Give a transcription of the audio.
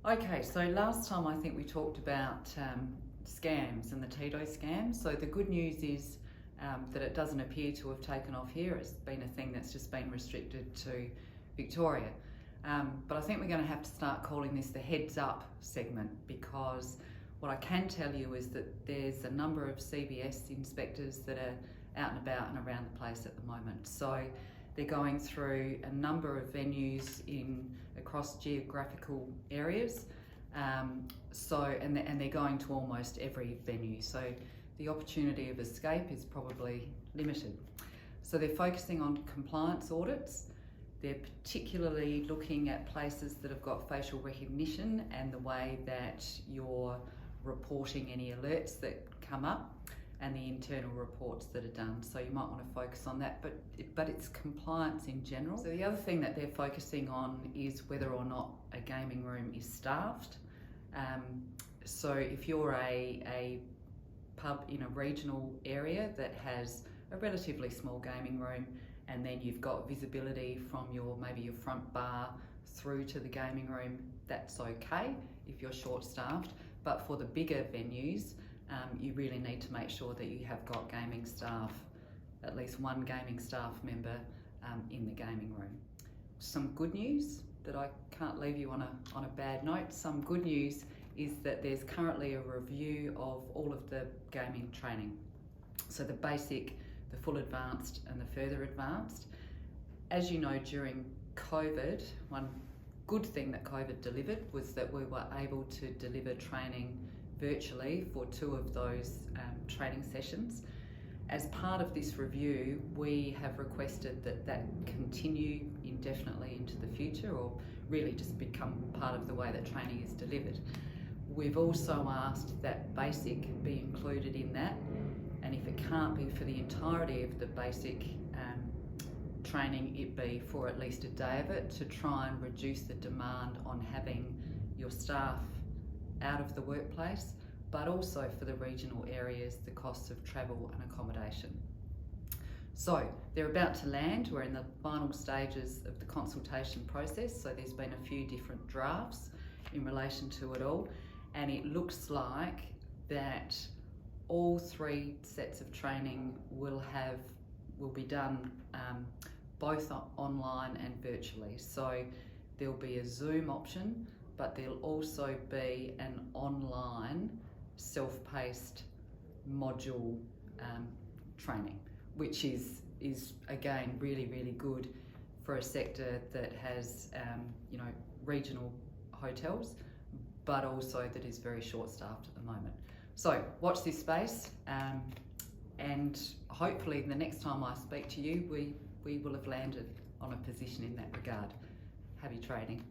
Okay, so last time I think we talked about scams and the Tito scam. So the good news is that it doesn't appear to have taken off here. It's been a thing that's just been restricted to Victoria. But I think we're going to have to start calling this the heads up segment, because what I can tell you is that there's a number of CBS inspectors that are out and about and around the place at the moment. So they're going through a number of venues across geographical areas. And they're going to almost every venue. So the opportunity of escape is probably limited. So they're focusing on compliance audits. They're particularly looking at places that have got facial recognition and the way that you're reporting any alerts that come up, and the internal reports that are done. So you might want to focus on that, but it's compliance in general. So the other thing that they're focusing on is whether or not a gaming room is staffed. So if you're a pub in a regional area that has a relatively small gaming room, and then you've got visibility from maybe your front bar through to the gaming room, that's okay if you're short-staffed. But for the bigger venues, you really need to make sure that you have got gaming staff, at least one gaming staff member in the gaming room. Some good news that I can't leave you on a bad note. Some good news is that there's currently a review of all of the gaming training. So the basic, the full advanced and the further advanced. As you know, during COVID, one good thing that COVID delivered was that we were able to deliver training virtually for 2 of those training sessions. As part of this review, we have requested that continue indefinitely into the future, or really just become part of the way that training is delivered. We've also asked that basic be included in that, and if it can't be for the entirety of the basic training, it be for at least a day of it, to try and reduce the demand on having your staff out of the workplace, but also for the regional areas, the costs of travel and accommodation. So they're about to land. We're in the final stages of the consultation process, so there's been a few different drafts in relation to it all, and it looks like that all 3 sets of training will be done both online and virtually. So there'll be a Zoom option, but there'll also be an online self-paced module training, which is again really good for a sector that has regional hotels, but also that is very short-staffed at the moment. So watch this space, and hopefully the next time I speak to you, we will have landed on a position in that regard. Happy trading.